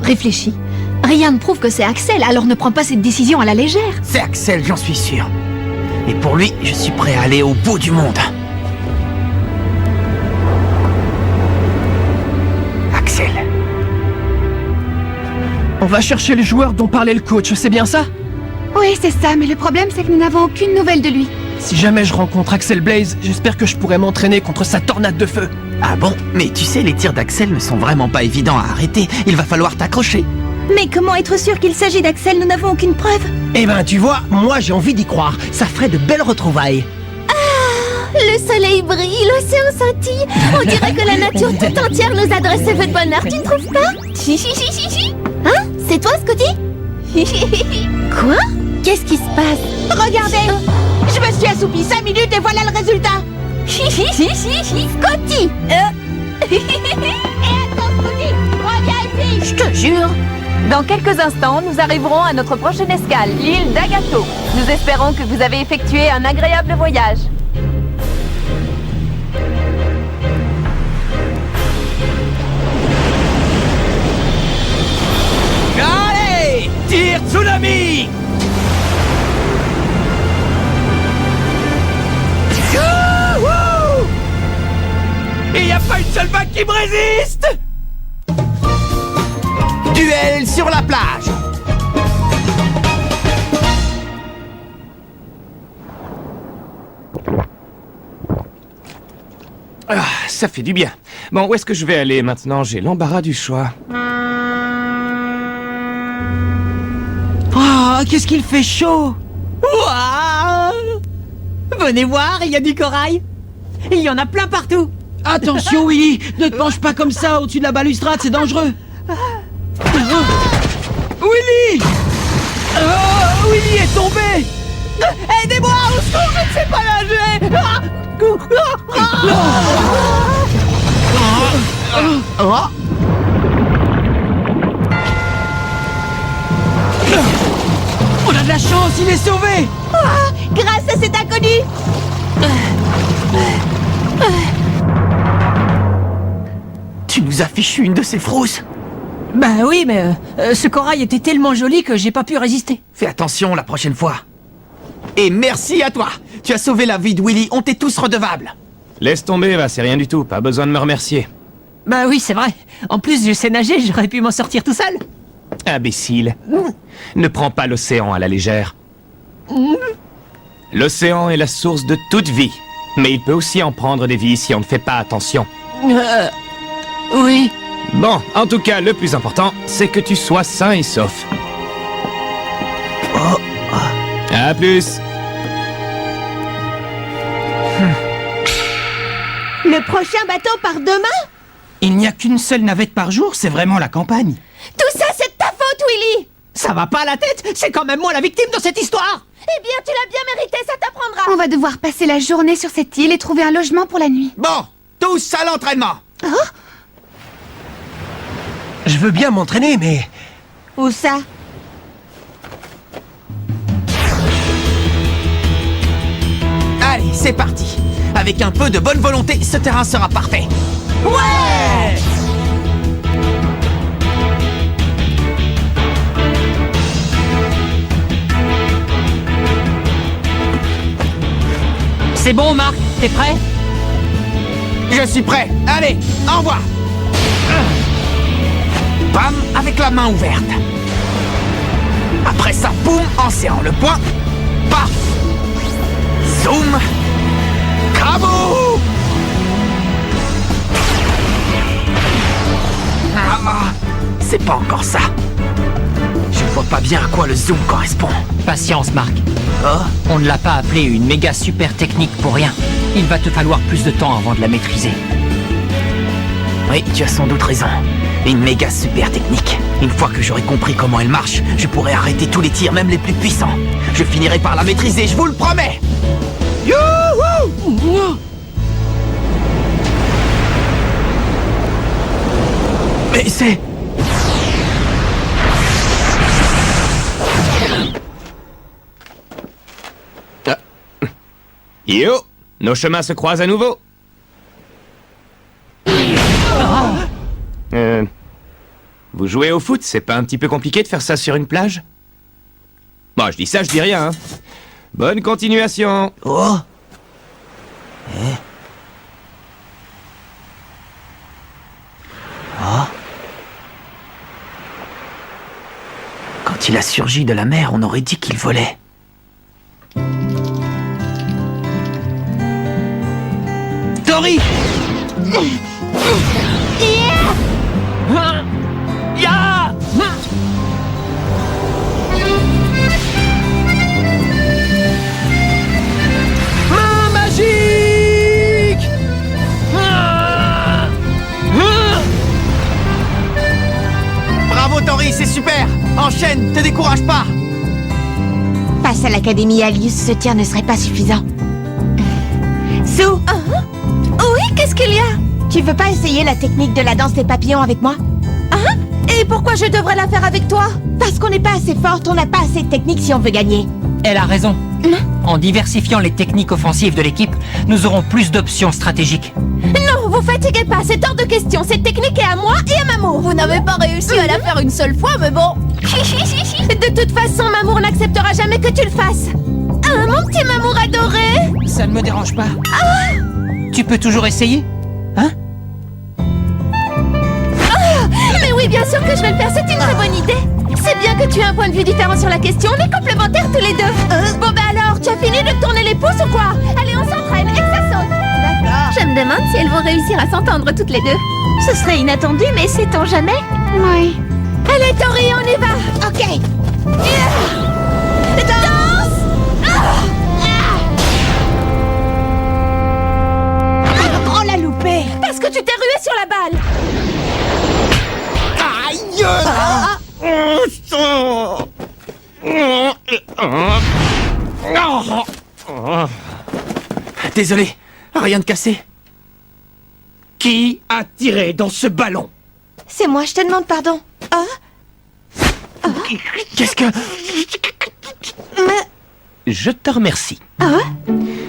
Réfléchis. Rien ne prouve que c'est Axel, alors ne prends pas cette décision à la légère. C'est Axel, j'en suis sûr. Et pour lui, je suis prêt à aller au bout du monde. Axel. On va chercher le joueur dont parlait le coach, c'est bien ça? Oui, c'est ça, mais le problème, c'est que nous n'avons aucune nouvelle de lui. Si jamais je rencontre Axel Blaze, j'espère que je pourrai m'entraîner contre sa tornade de feu. Ah bon? Mais tu sais, les tirs d'Axel ne sont vraiment pas évidents à arrêter. Il va falloir t'accrocher. Mais comment être sûr qu'il s'agit d'Axel? Nous n'avons aucune preuve. Eh ben, tu vois, moi j'ai envie d'y croire. Ça ferait de belles retrouvailles. Le soleil brille, l'océan scintille. On dirait que la nature tout entière nous adresse ses vœux de bonheur, tu ne trouves pas? Hein? C'est toi, Scotty? Quoi? Qu'est-ce qui se passe? Regardez! Je me suis assoupie 5 minutes et voilà le résultat! Scotty! Et attends, Scotty! Reviens ici! Je te jure! Dans quelques instants, nous arriverons à notre prochaine escale, l'île d'Agato. Nous espérons que vous avez effectué un agréable voyage. Allez! Tire tsunami! Youhou! Et y a pas une seule vague qui me résiste! Duel sur la plage! Ah, ça fait du bien. Bon, où est-ce que je vais aller maintenant? J'ai l'embarras du choix. Oh, qu'est-ce qu'il fait chaud! Ouah! Venez voir, il y a du corail. Il y en a plein partout. Attention, Willy, ne te penche pas comme ça au-dessus de la balustrade, c'est dangereux. Willy! Willy est tombé! Aidez-moi, au secours, je ne sais pas nager! On a de la chance, il est sauvé! Grâce à cet inconnu! Tu nous as fichu une de ces frousses! Bah oui, mais ce corail était tellement joli que j'ai pas pu résister. Fais attention la prochaine fois. Et merci à toi. Tu as sauvé la vie de Willy. On t'est tous redevables. Laisse tomber, va, c'est rien du tout. Pas besoin de me remercier. Bah oui, c'est vrai. En plus, je sais nager, j'aurais pu m'en sortir tout seul. Imbécile. Ne prends pas l'océan à la légère. L'océan est la source de toute vie. Mais il peut aussi en prendre des vies si on ne fait pas attention. Oui. Bon, en tout cas, le plus important, c'est que tu sois sain et sauf. À plus. Le prochain bateau part demain? Il n'y a qu'une seule navette par jour, c'est vraiment la campagne. Tout ça, c'est de ta faute, Willy! Ça va pas à la tête? C'est quand même moi la victime de cette histoire! Eh bien, tu l'as bien mérité, ça t'apprendra! On va devoir passer la journée sur cette île et trouver un logement pour la nuit. Bon, tous à l'entraînement. Je veux bien m'entraîner, mais... Où ça? Allez, c'est parti. Avec un peu de bonne volonté, ce terrain sera parfait. Ouais! C'est bon, Marc, t'es prêt? Je suis prêt. Allez, au revoir. Bam, avec la main ouverte. Après ça, boum, en serrant le poing. Paf. Zoom. Kaboom. Ah, c'est pas encore ça. Je vois pas bien à quoi le zoom correspond. Patience, Marc. Oh, On ne l'a pas appelée une méga super technique pour rien. Il va te falloir plus de temps avant de la maîtriser. oui, tu as sans doute raison. Une méga super technique. Une fois que j'aurai compris comment elle marche, je pourrai arrêter tous les tirs, même les plus puissants. Je finirai par la maîtriser, je vous le promets. Youhou! Mais c'est... Yo! Nos chemins se croisent à nouveau. Vous jouez au foot, c'est pas un petit peu compliqué de faire ça sur une plage? Bon, je dis ça, je dis rien, hein. Bonne continuation. Oh. Oh. Quand il a surgi de la mer, on aurait dit qu'il volait. Tori! Ya! Main magique! Bravo Tori, c'est super! Enchaîne, te décourage pas! Face à l'Académie Alius, ce tir ne serait pas suffisant. Sue! Oui, qu'est-ce qu'il y a? Tu veux pas essayer la technique de la danse des papillons avec moi? Et pourquoi je devrais la faire avec toi? Parce qu'on n'est pas assez forte, on n'a pas assez de technique si on veut gagner. Elle a raison. En diversifiant les techniques offensives de l'équipe, nous aurons plus d'options stratégiques. Non, vous fatiguez pas, c'est hors de question. Cette technique est à moi et à Mamour. Vous n'avez pas réussi à la faire une seule fois, mais bon. De toute façon, Mamour n'acceptera jamais que tu le fasses. Ah, mon petit Mamour adoré. Ça ne me dérange pas. Tu peux toujours essayer? Hein? Mais oui, bien sûr que je vais le faire, c'est une très bonne idée. C'est bien que tu aies un point de vue différent sur la question, on est complémentaires tous les deux. Bon bah alors, tu as fini de tourner les pouces ou quoi? Allez, on s'entraîne et que ça saute. D'accord. Je me demande si elles vont réussir à s'entendre toutes les deux. Ce serait inattendu, mais sait-on jamais? Oui. Allez, Tori, on y va. Ok. Danse. Oh, la loupée! Parce que tu t'es rué sur la balle. Désolé, rien de cassé. Qui a tiré dans ce ballon? C'est moi, je te demande pardon. Qu'est-ce que... Je te remercie.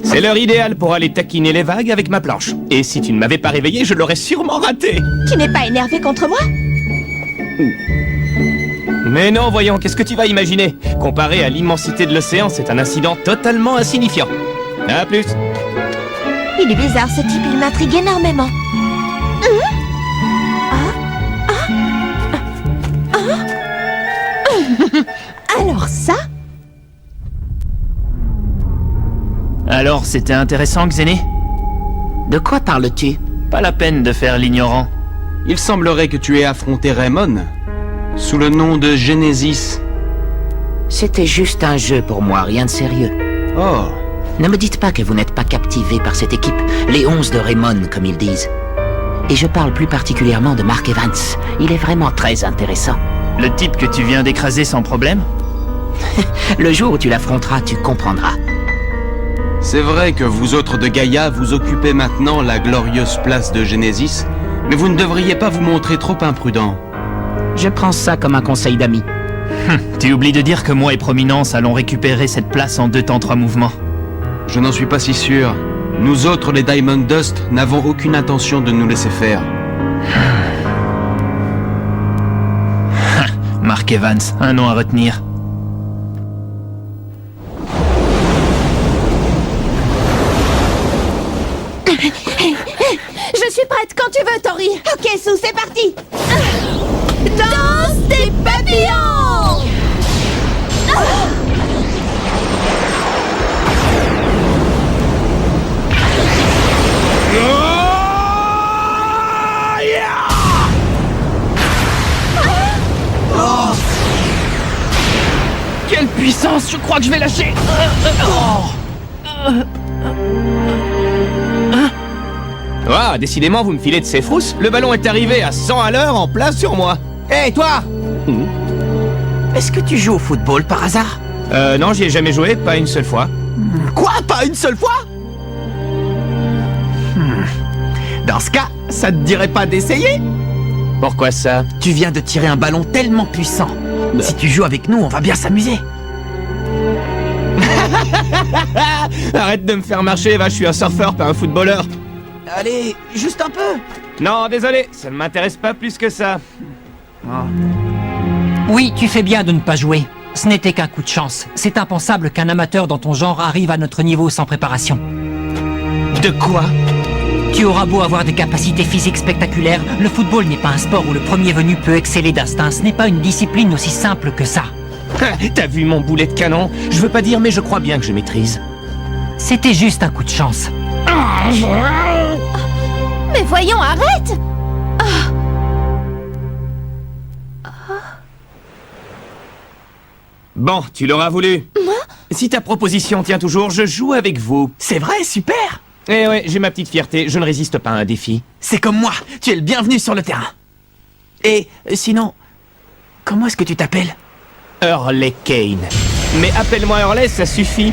C'est l'heure idéale pour aller taquiner les vagues avec ma planche. Et si tu ne m'avais pas réveillé, je l'aurais sûrement raté. Tu n'es pas énervé contre moi? Mais non, voyons, qu'est-ce que tu vas imaginer? Comparé à l'immensité de l'océan, c'est un incident totalement insignifiant. À plus. Il est bizarre, ce type, il m'intrigue énormément. Alors ça? Alors, c'était intéressant, Xéné? De quoi parles-tu? Pas la peine de faire l'ignorant. Il semblerait que tu aies affronté Raymond sous le nom de Genesis. C'était juste un jeu pour moi, rien de sérieux. Oh, Ne me dites pas que vous n'êtes pas captivé par cette équipe, les 11 de Raymond, comme ils disent. Et je parle plus particulièrement de Mark Evans. Il est vraiment très intéressant. Le type que tu viens d'écraser sans problème? Le jour où tu l'affronteras, tu comprendras. c'est vrai que vous autres de Gaïa, vous occupez maintenant la glorieuse place de Genesis, mais vous ne devriez pas vous montrer trop imprudent. Je prends ça comme un conseil d'ami. Tu oublies de dire que moi et Prominence allons récupérer cette place en 2 temps 3 mouvements. Je n'en suis pas si sûr. Nous autres, les Diamond Dust, n'avons aucune intention de nous laisser faire. Mark Evans, un nom à retenir. Je suis prête quand tu veux, Tori. Ok, Sue, c'est parti. Danse des papillons. Quelle puissance! Je crois que je vais lâcher! Ah, décidément, vous me filez de ces frousses. Le ballon est arrivé à 100 à l'heure en plein sur moi. Hé, toi! Est-ce que tu joues au football par hasard? Non, j'y ai jamais joué, pas une seule fois. Quoi? Pas une seule fois? Dans ce cas, ça te dirait pas d'essayer? Pourquoi ça? Tu viens de tirer un ballon tellement puissant. Si tu joues avec nous, on va bien s'amuser. Arrête de me faire marcher, va, je suis un surfeur, pas un footballeur. Allez, juste un peu. Non, désolé, ça ne m'intéresse pas plus que ça. Oui, tu fais bien de ne pas jouer. Ce n'était qu'un coup de chance. C'est impensable qu'un amateur dans ton genre arrive à notre niveau sans préparation. De quoi? Tu auras beau avoir des capacités physiques spectaculaires, le football n'est pas un sport où le premier venu peut exceller d'instinct. Ce n'est pas une discipline aussi simple que ça. T'as vu mon boulet de canon? Je veux pas dire, mais je crois bien que je maîtrise. C'était juste un coup de chance. Mais voyons, arrête! Bon, tu l'auras voulu. Moi? Si ta proposition tient toujours, je joue avec vous. C'est vrai, super. Eh ouais, j'ai ma petite fierté, je ne résiste pas à un défi. C'est comme moi, tu es le bienvenu sur le terrain. Et sinon, comment est-ce que tu t'appelles? Hurley Kane. Mais appelle-moi Hurley, ça suffit.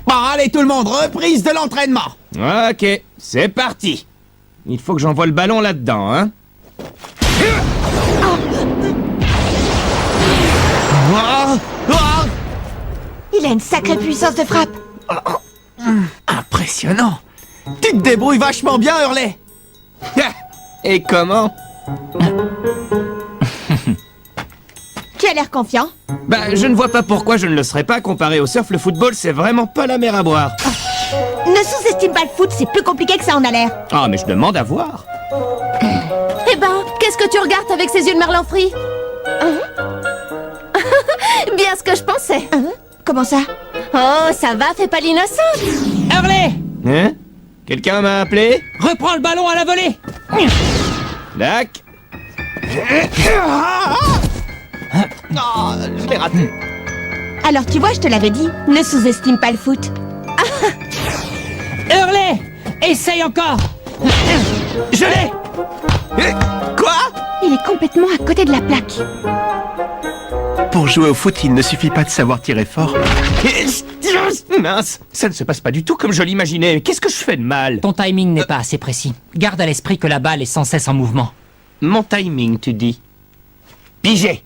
Bon, allez tout le monde, reprise de l'entraînement. Ok, c'est parti. Il faut que j'envoie le ballon là-dedans, hein. Il a une sacrée puissance de frappe. Impressionnant. Tu te débrouilles vachement bien, Hurley. Et comment? Tu as l'air confiant. Bah, je ne vois pas pourquoi je ne le serais pas. Comparé au surf, le football, c'est vraiment pas la mer à boire. Ne sous-estime pas le foot, c'est plus compliqué que ça en a l'air. Ah, mais je demande à voir. Eh ben, qu'est-ce que tu regardes avec ces yeux de merlan frit? Bien ce que je pensais. Comment ça? Oh, ça va, fais pas l'innocente. Hurley! Hein? Quelqu'un m'a appelé? Reprends le ballon à la volée! Dac. Oh, je l'ai raté. Alors tu vois, je te l'avais dit, ne sous-estime pas le foot. Hurley! Essaye encore! Je l'ai! Quoi? Il est complètement à côté de la plaque. Pour jouer au foot, il ne suffit pas de savoir tirer fort. Mince, ça ne se passe pas du tout comme je l'imaginais. Qu'est-ce que je fais de mal? Ton timing n'est pas assez précis. Garde à l'esprit que la balle est sans cesse en mouvement. Mon timing, tu dis? Pigé.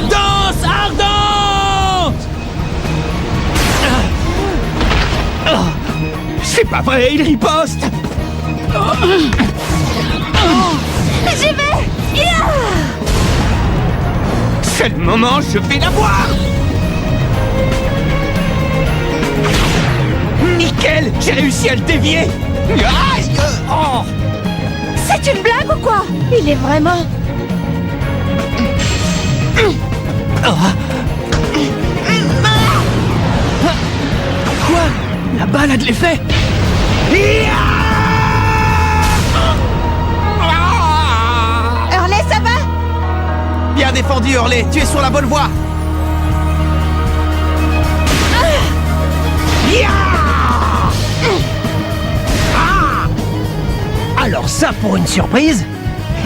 Danse ardente! C'est pas vrai, il riposte. J'y vais! C'est le moment, je vais la voir. Nickel, j'ai réussi à le dévier. Aïe. Oh. C'est une blague ou quoi? Il est vraiment... Quoi? La balle a de l'effet? Hurley, ça va? Bien défendu, Hurley. Tu es sur la bonne voie. Alors ça, pour une surprise,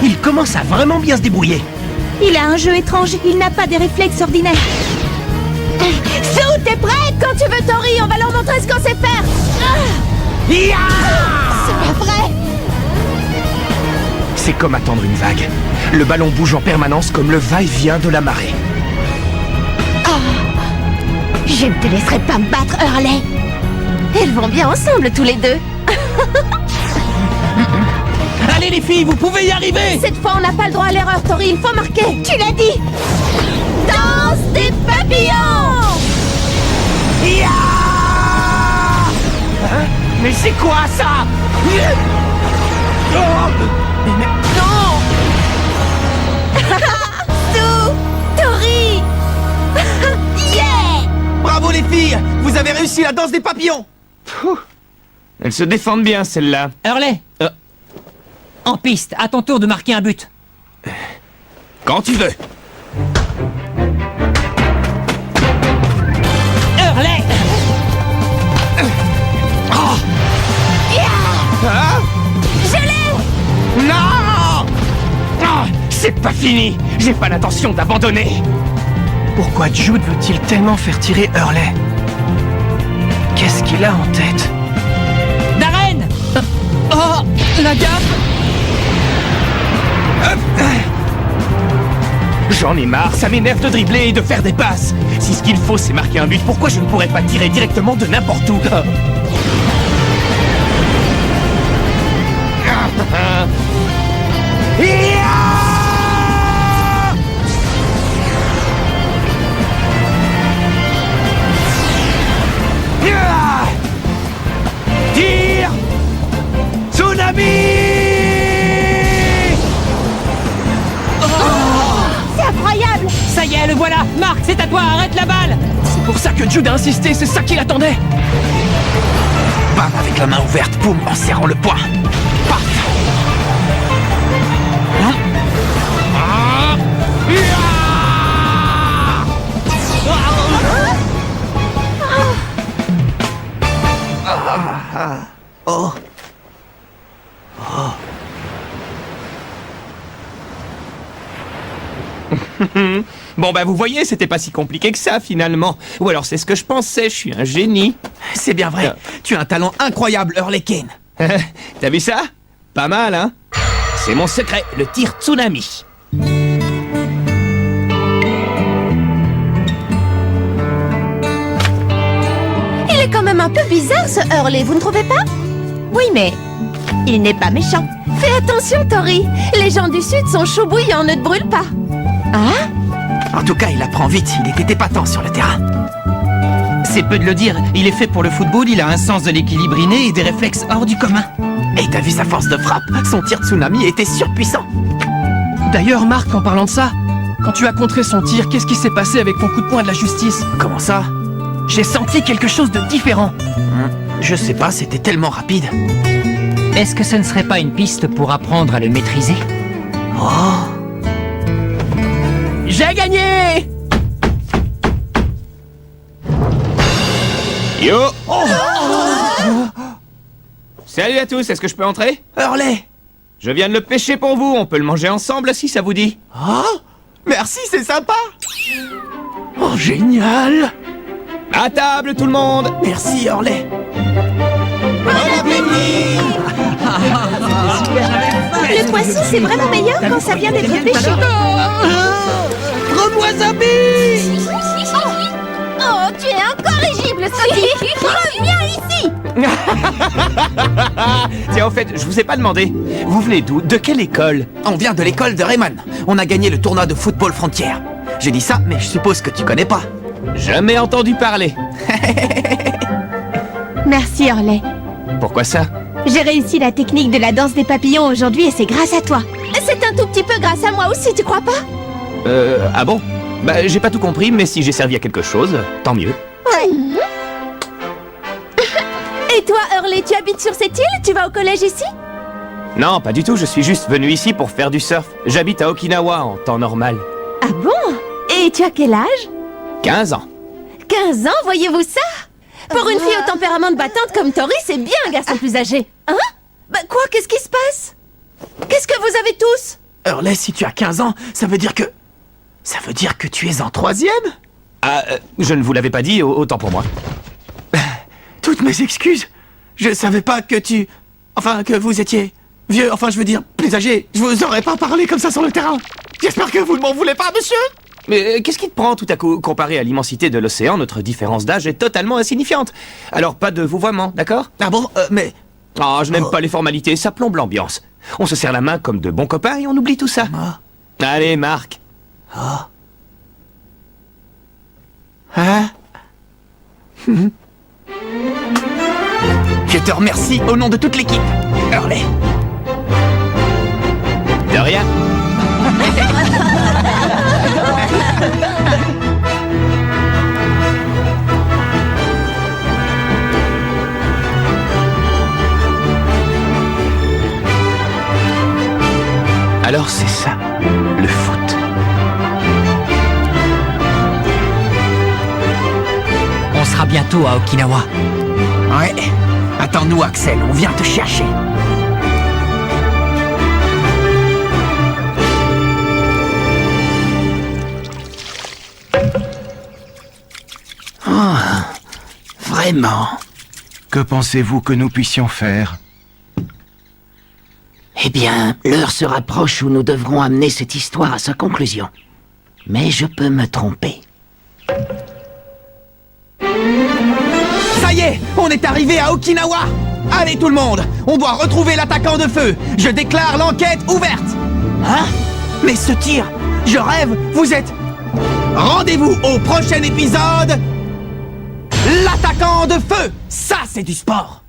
il commence à vraiment bien se débrouiller. Il a un jeu étrange, il n'a pas des réflexes ordinaires. Sue, t'es prête? Quand tu veux, Tori, on va leur montrer ce qu'on sait faire. C'est pas vrai. C'est comme attendre une vague. Le ballon bouge en permanence comme le va-et-vient de la marée. Je ne te laisserai pas me battre, Hurley. Ils vont bien ensemble, tous les deux. Allez les filles, vous pouvez y arriver! Cette fois, on n'a pas le droit à l'erreur, Tori, il faut marquer. Tu l'as dit. Danse des papillons. Hein? Mais c'est quoi ça? Sue, Tori. Yeah. Bravo les filles. Vous avez réussi la danse des papillons. Elles se défendent bien, celles-là. Hurley! En piste, à ton tour de marquer un but. Quand tu veux. Hurley! Je l'ai. Non! Ah, c'est pas fini. J'ai pas l'intention d'abandonner. Pourquoi Jude veut-il tellement faire tirer Hurley? Qu'est-ce qu'il a en tête? Darren! Oh! La gaffe! J'en ai marre, ça m'énerve de dribbler et de faire des passes. Si ce qu'il faut c'est marquer un but, pourquoi je ne pourrais pas tirer directement de n'importe où? Tire! Tsunami! C'est incroyable! Ça y est, le voilà. Marc, c'est à toi, arrête la balle. C'est pour ça que Jude a insisté, c'est ça qu'il attendait. Bam avec la main ouverte, boum, en serrant le poing. Paf! Hein? Oh. Bon bah vous voyez, c'était pas si compliqué que ça finalement. Ou alors c'est ce que je pensais, je suis un génie. C'est bien vrai, tu as un talent incroyable, Hurley Kane. T'as vu ça? Pas mal, hein? C'est mon secret, le tir tsunami. Il est quand même un peu bizarre ce Hurley, vous ne trouvez pas? Oui, mais il n'est pas méchant. Fais attention, Tori. Les gens du Sud sont chauds bouillants, ne te brûle pas. Hein? En tout cas, il apprend vite, il était épatant sur le terrain. C'est peu de le dire, il est fait pour le football, il a un sens de l'équilibre inné et des réflexes hors du commun. Et t'as vu sa force de frappe? Son tir tsunami était surpuissant. D'ailleurs, Marc, en parlant de ça, quand tu as contré son tir, qu'est-ce qui s'est passé avec ton coup de poing de la justice? Comment ça? J'ai senti quelque chose de différent. Je sais pas, c'était tellement rapide. Est-ce que ce ne serait pas une piste pour apprendre à le maîtriser? Oh! J'ai gagné! Yo! Salut à tous, est-ce que je peux entrer? Hurley! Je viens de le pêcher pour vous, on peut le manger ensemble si ça vous dit. Oh! Merci, c'est sympa! Oh, génial! À table tout le monde! Merci, Hurley! Le poisson, c'est vraiment meilleur quand ça vient d'être pêché. Oh, tu es incorrigible, Scotty. Reviens ici. Tiens, en fait, je vous ai pas demandé. Vous venez d'où? De quelle école? On vient de l'école de Rayman. On a gagné le tournoi de football frontière. J'ai dit ça, mais je suppose que tu connais pas. Jamais entendu parler. Merci, Hurley. Pourquoi ça? J'ai réussi la technique de la danse des papillons aujourd'hui et c'est grâce à toi. C'est un tout petit peu grâce à moi aussi, tu crois pas? Ah bon? Bah, j'ai pas tout compris, mais si j'ai servi à quelque chose, tant mieux. Ouais. Et toi, Hurley, tu habites sur cette île? Tu vas au collège ici? Non, pas du tout, je suis juste venu ici pour faire du surf. J'habite à Okinawa en temps normal. Ah bon? Et tu as quel âge? 15 ans. 15 ans, voyez-vous ça? Pour une fille au tempérament de battante comme Tori, c'est bien un garçon plus âgé. Hein? Bah quoi, qu'est-ce qui se passe? Qu'est-ce que vous avez tous? Hurley, si tu as 15 ans, ça veut dire que... Ça veut dire que tu es en 3e? Ah, je ne vous l'avais pas dit, autant pour moi. Toutes mes excuses. Je savais pas que tu... Enfin, que vous étiez vieux, enfin je veux dire, plus âgé. Je vous aurais pas parlé comme ça sur le terrain. J'espère que vous ne m'en voulez pas, monsieur. Mais qu'est-ce qui te prend tout à coup? Comparé à l'immensité de l'océan, notre différence d'âge est totalement insignifiante. Alors pas de vouvoiement, d'accord? Ah bon, mais... Ah, je n'aime pas les formalités, ça plombe l'ambiance. On se serre la main comme de bons copains et on oublie tout ça. Allez, Marc. Hein? Je te remercie au nom de toute l'équipe, Hurley. De rien. Alors c'est ça, le foot. On sera bientôt à Okinawa. Ouais. Attends-nous, Axel, on vient te chercher. Oh, vraiment. Que pensez-vous que nous puissions faire? Eh bien, l'heure se rapproche où nous devrons amener cette histoire à sa conclusion. Mais je peux me tromper. Ça y est, on est arrivé à Okinawa! Allez tout le monde, on doit retrouver l'attaquant de feu. Je déclare l'enquête ouverte. Hein? Mais ce tir, je rêve, vous êtes... Rendez-vous au prochain épisode... L'attaquant de feu! Ça, c'est du sport!